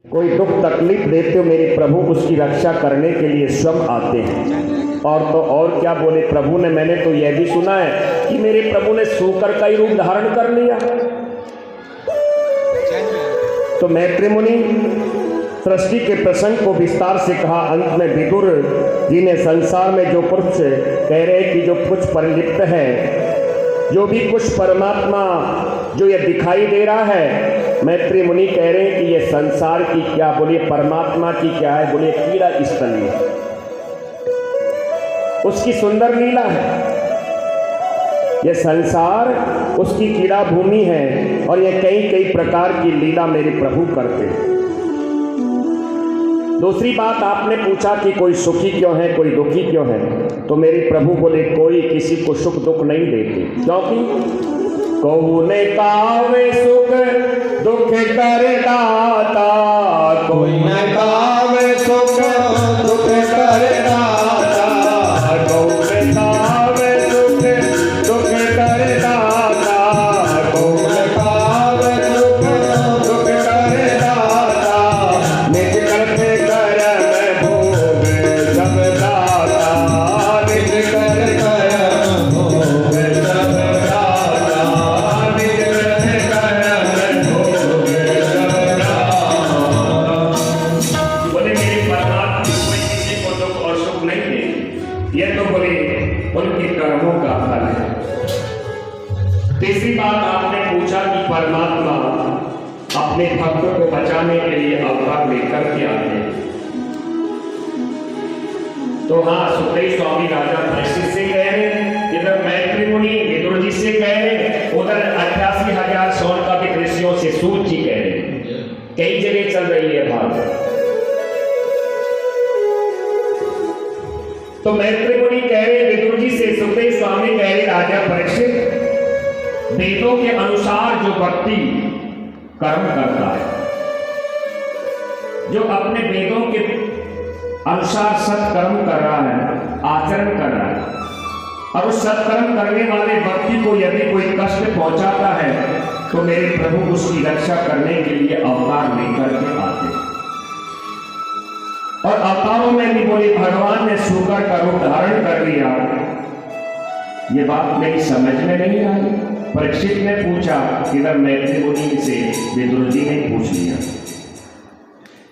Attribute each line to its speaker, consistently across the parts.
Speaker 1: कोई दुख तकलीफ देते हो मेरे प्रभु उसकी रक्षा करने के लिए स्वयं आते हैं। और तो और क्या बोले प्रभु ने, मैंने तो यह भी सुना है कि मेरे प्रभु ने सूकर का ही रूप धारण कर लिया। तो मैत्री मुनि सृष्टि के प्रसंग को विस्तार से कहा। अंत में विदुर जी ने संसार में जो कुछ कह रहे कि जो कुछ परिलिप्त है, जो भी कुछ परमात्मा जो ये दिखाई दे रहा है, मैत्री मुनि कह रहे हैं कि ये संसार की क्या बोलिए परमात्मा की क्या है, बोलिए कीड़ा स्थली है, उसकी सुंदर लीला है। ये संसार उसकी कीड़ा भूमि है और ये कई कई प्रकार की लीला मेरे प्रभु करते हैं। दूसरी बात आपने पूछा कि कोई सुखी क्यों है कोई दुखी क्यों है, तो मेरे प्रभु बोले कोई किसी को सुख दुख नहीं देते, क्योंकि कौने कावे सुख दुख कर दाता, कोई न कावे सुख दुख कर दाता, कौने कावे सुख दुख कर दाता, कौने कावे सुख दुख कर दाता, निज करते करम भोग सब दाता, निज कर करम भोग सब दाता, निज करते करम भोग सब दाता। बोले मेरे परमात्मा कोई किसी को दुख और सुख नहीं दे, ये तो बोले उनके कर्मों का फल है। तीसरी बात आपने पूछा कि परमात्मा अपने भक्तों को बचाने के लिए अवतार लेकर के आते हैं। तो हाँ, सुखदेव स्वामी राजा परीक्षित से कह रहे, इधर मैत्री मुनि विदुर जी से कह रहे, उधर 88,000 सौन का भी ऋषियों से सूत जी कह रहे, कई जगह चल रही है बात। तो मैत्री मुनि कह रहे विदुर जी से, सुखदेव स्वामी कह रहे राजा परीक्षित, वेदों के अनुसार जो व्यक्ति कर्म करता है, जो अपने वेदों के अनुसार सत्कर्म कर रहा है, आचरण कर रहा है, और उस सत्कर्म करने वाले व्यक्ति को यदि कोई कष्ट पहुंचाता है तो मेरे प्रभु उसकी रक्षा करने के लिए अवतार लेकर के आते हैं। और अवतारों में भी बोले भगवान ने सूकर का रूप धारण कर लिया। ये बात मेरी समझ में नहीं आई। परीक्षित ने पूछा, इधर मैत्री मुनि से विदुर जी ने पूछ लिया।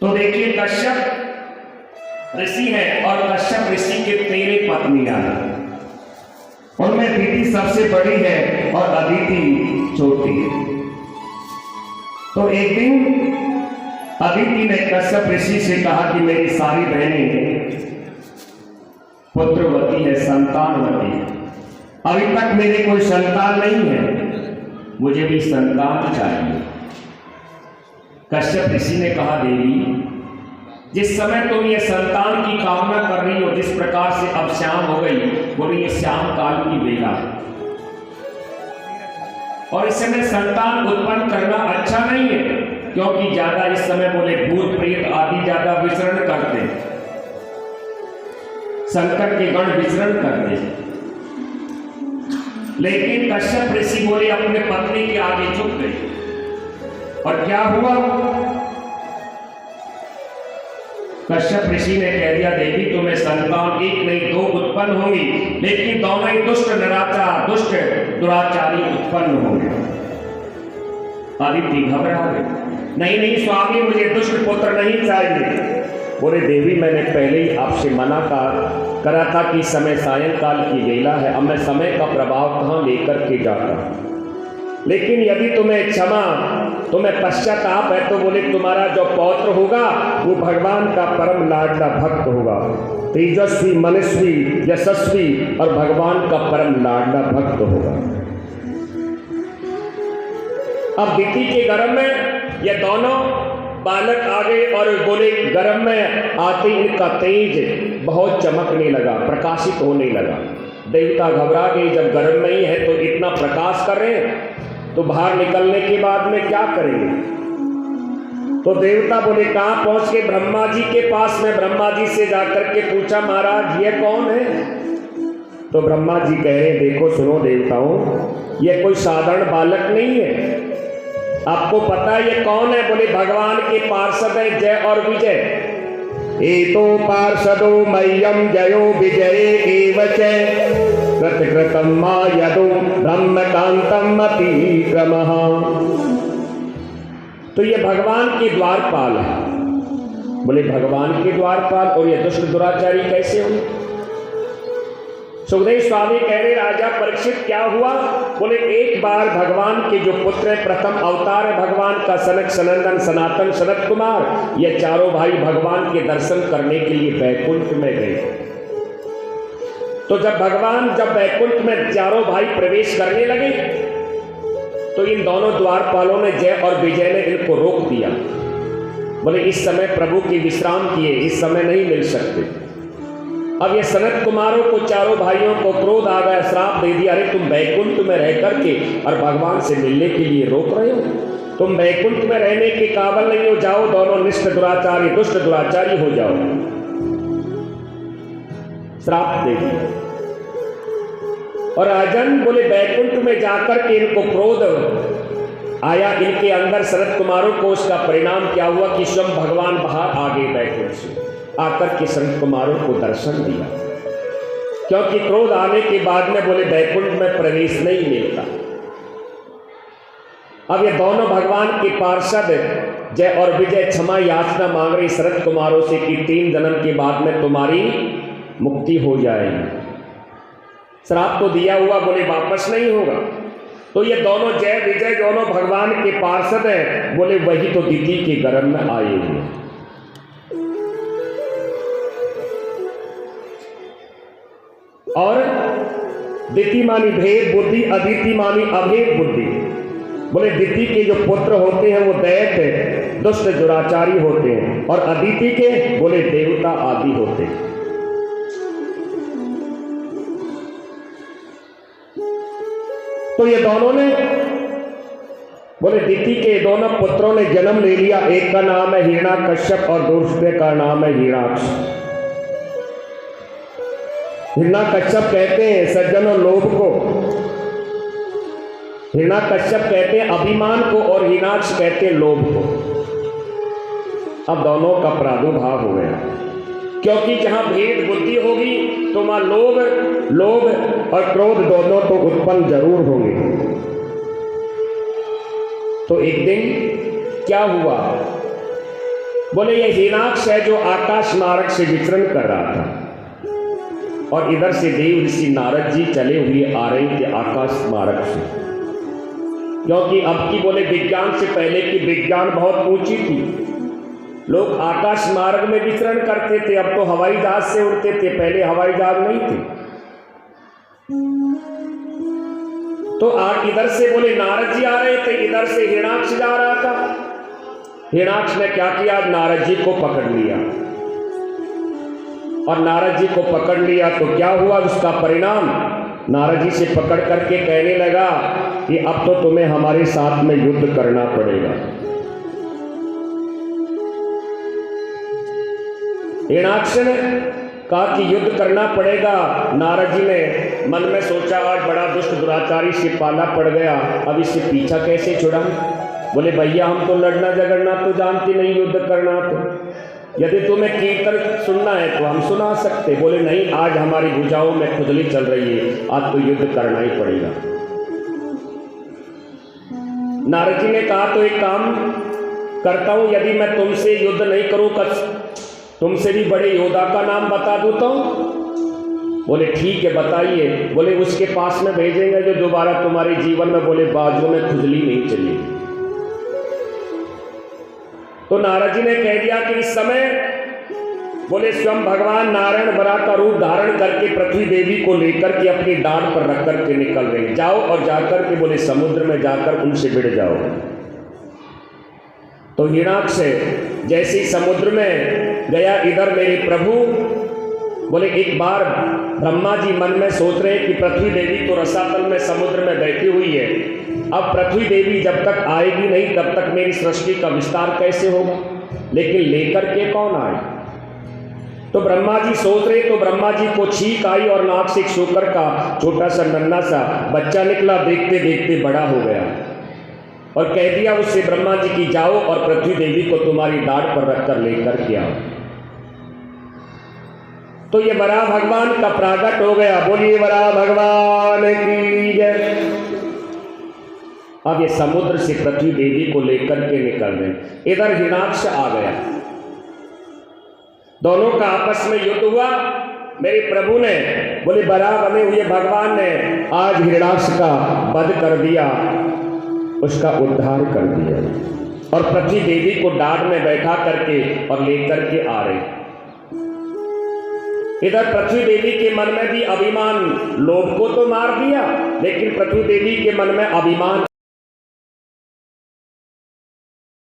Speaker 1: तो देखिए कश्यप ऋषि है और कश्यप ऋषि के 13 पत्नियां हैं, उनमें दीदी सबसे बड़ी है और अदिति छोटी है। तो एक दिन अदिति ने कश्यप ऋषि से कहा कि मेरी सारी बहनें पुत्रवती है, संतानवती है, अभी तक मेरे कोई संतान नहीं है, मुझे भी संतान चाहिए। कश्यप ऋषि ने कहा, देवी जिस समय तुम ये संतान की कामना कर रही हो, जिस प्रकार से अब शाम हो गई, बोले ये श्याम काल की बेला है और इस समय संतान उत्पन्न करना अच्छा नहीं है, क्योंकि ज्यादा इस समय बोले भूत प्रेत आदि ज्यादा विचरण करते, संकट के गण विचरण करते। लेकिन कश्यप ऋषि बोले अपने पत्नी के आगे झुक गए। और क्या हुआ? कश्यप ऋषि ने कह दिया, देवी तुम्हें संतान एक नहीं 2 उत्पन्न होंगी, लेकिन दोनों ही दुष्ट निराचार दुष्ट दुराचारी उत्पन्न होंगे। आदित्य घबरा गए, नहीं नहीं स्वामी मुझे दुष्ट पुत्र नहीं चाहिए। बोले देवी मैंने पहले ही आपसे मना करा था कि समय सायंकाल की बेला है, अब मैं समय का प्रभाव कहाँ लेकर के जाता, लेकिन यदि तुम्हें क्षमा तुम्हें पश्चाताप है तो बोले तुम्हारा जो पौत्र होगा वो भगवान का परम लाडला भक्त होगा, तेजस्वी मनस्वी यशस्वी और भगवान का परम लाडला भक्त होगा। अब दीति के गर्भ में ये दोनों बालक आ गए और बोले गर्भ में आते इनका तेज बहुत चमकने लगा, प्रकाशित होने लगा। देवता घबरा गए, जब गर्भ में ही है तो इतना प्रकाश कर रहे हैं तो बाहर निकलने के बाद में क्या करेंगे। तो देवता बोले कहाँ पहुंच के ब्रह्मा जी के पास में। ब्रह्मा जी से जाकर के पूछा, महाराज ये कौन है? तो ब्रह्मा जी कह रहे देखो सुनो देवताओं, ये कोई साधारण बालक नहीं है, आपको पता है ये कौन है? बोले भगवान के पार्षद है जय और विजय। एतो पार्षदो मह्यम जयो विजय एवच कृतकृतम मायदो ब्रह्मकांतम अतिक्रमः। तो ये भगवान के द्वारपाल है। बोले भगवान के द्वारपाल और ये दुष्ट दुराचारी कैसे हुए? सुखदेव स्वामी कह रहे राजा परीक्षित क्या हुआ? बोले एक बार भगवान के जो पुत्र है, प्रथम अवतार है भगवान का, सनक सनंदन सनातन सनत कुमार, ये चारों भाई भगवान के दर्शन करने के लिए बैकुंठ में गए। तो जब बैकुंठ में चारों भाई प्रवेश करने लगे तो इन दोनों द्वारपालों ने जय और विजय ने इनको रोक दिया। बोले इस समय प्रभु की विश्राम किए, इस समय नहीं मिल सकते। अब ये सनत कुमारों को, चारों भाइयों को क्रोध आ गया, श्राप दे दिया, अरे तुम बैकुंठ में रह करके और भगवान से मिलने के लिए रोक रहे हो, तुम बैकुंठ में रहने के काबिल नहीं हो, जाओ दोनों निष्ठ दुराचारी दुष्ट दुराचारी हो जाओ। श्राप दे दिया। और राजन बोले बैकुंठ में जाकर के इनको क्रोध आया, इनके अंदर सनत कुमारों को, उसका परिणाम क्या हुआ कि स्वयं भगवान बाहर आ गए बैकुंठ से, आकर के सनत कुमारों को दर्शन दिया। क्योंकि क्रोध आने के बाद में बोले बैकुंठ में प्रवेश नहीं मिलता। अब ये दोनों भगवान के पार्षद जय और विजय क्षमा याचना मांग रही सनत कुमारों से कि 3 जन्म के बाद में तुम्हारी मुक्ति हो जाएगी। श्राप तो दिया हुआ, बोले वापस नहीं होगा। तो ये दोनों जय विजय दोनों भगवान के पार्षद हैं, बोले वही तो दिति के गर्भ में आए हुए। और दिति मानी भेद बुद्धि, अदिति मानी अभेद बुद्धि। बोले दिति के जो पुत्र होते हैं वो दैत्य दुष्ट दुराचारी होते हैं, और अदिति के बोले देवता आदि होते हैं। तो ये दोनों ने, बोले दिति के दोनों पुत्रों ने जन्म ले लिया। एक का नाम है हिरण्याकश्यप और दूसरे का नाम है हिरण्याक्ष। हिरण्याकश्यप कहते हैं सज्जनों लोभ को, हिरण्याकश्यप कहते हैं अभिमान को, और हिरण्याक्ष कहते हैं लोभ को। अब दोनों का प्रादुर्भाव हो गया, क्योंकि जहां भेद बुद्धि होगी तो वहां लोभ और क्रोध दोनों तो उत्पन्न जरूर होंगे। तो एक दिन क्या हुआ? बोले ये हिरण्याक्ष है जो आकाश मार्ग से विचरण कर रहा था, और इधर से देव ऋषि नारद जी चले हुए आ रहे थे आकाश मार्ग से। क्योंकि अब की बोले विज्ञान से पहले की विज्ञान बहुत ऊंची थी, लोग आकाश मार्ग में विचरण करते थे। अब तो हवाई जहाज से उड़ते थे, पहले हवाई जहाज नहीं थे। तो आज इधर से बोले नारद जी आ रहे थे, इधर से हिरण्याक्ष जा रहा था। हिरण्याक्ष ने क्या किया? नारद जी को पकड़ लिया, और नारद जी को पकड़ लिया तो क्या हुआ? उसका परिणाम नारद जी से पकड़ करके कहने लगा कि अब तो तुम्हें हमारे साथ में युद्ध करना पड़ेगा। हिरण्याक्ष ने कहा कि युद्ध करना पड़ेगा। नारद जी ने मन में सोचा आज बड़ा दुष्ट दुराचारी से पाला पड़ गया, अब इससे पीछा कैसे छुड़ाऊं? बोले भैया हम तो लड़ना झगड़ना तो जानते नहीं, युद्ध करना तो, यदि तुम्हें कीर्तन सुनना है तो हम सुना सकते। बोले नहीं, आज हमारी भुजाओं में खुजली चल रही है, आज तो युद्ध करना ही पड़ेगा। नारद जी ने कहा तो एक काम करता हूं, यदि मैं तुमसे युद्ध नहीं करूं, तुमसे भी बड़े योद्धा का नाम बता दूं तो? बोले ठीक है बताइए। बोले उसके पास में भेजेंगे जो दोबारा तुम्हारे जीवन में बोले बाजू में खुजली नहीं चलेगी। तो नारद जी ने कह दिया कि इस समय बोले स्वयं भगवान नारायण बरा का रूप धारण करके पृथ्वी देवी को लेकर के अपनी डांड पर रख करके निकल रहे, जाओ और जाकर के बोले समुद्र में जाकर उनसे भिड़ जाओ। तो हिरण्याक्ष जैसे समुद्र में गया, इधर मेरे प्रभु बोले एक बार ब्रह्मा जी मन में सोच रहे कि पृथ्वी देवी तो रसातल में समुद्र में बैठी हुई है, अब पृथ्वी देवी जब तक आएगी नहीं तब तक मेरी सृष्टि का विस्तार कैसे होगा, लेकिन लेकर के कौन आए? तो ब्रह्मा जी सोच रहे, तो ब्रह्मा जी को छींक आई और नाक से एक शूकर का छोटा सा नन्हा सा बच्चा निकला, देखते देखते बड़ा हो गया। और कह दिया उससे ब्रह्मा जी की जाओ और पृथ्वी देवी को तुम्हारी दाढ़ पर रखकर लेकर के आओ। तो ये वराह भगवान का प्रागट हो गया। बोलिए वराह भगवान की जय। अब ये समुद्र से पृथ्वी देवी को लेकर के निकल रहे। इधर हिरणाक्ष आ गया, दोनों का आपस में युद्ध हुआ। मेरे प्रभु ने, बोले वराह बने हुए भगवान ने आज हिरणाक्ष का वध कर दिया, उसका उद्धार कर दिया और पृथ्वी देवी को डाढ़ में बैठा करके और लेकर के आ रहे। इधर पृथ्वी देवी के मन में भी अभिमान, लोभ को तो मार दिया, लेकिन पृथ्वी देवी के मन में अभिमान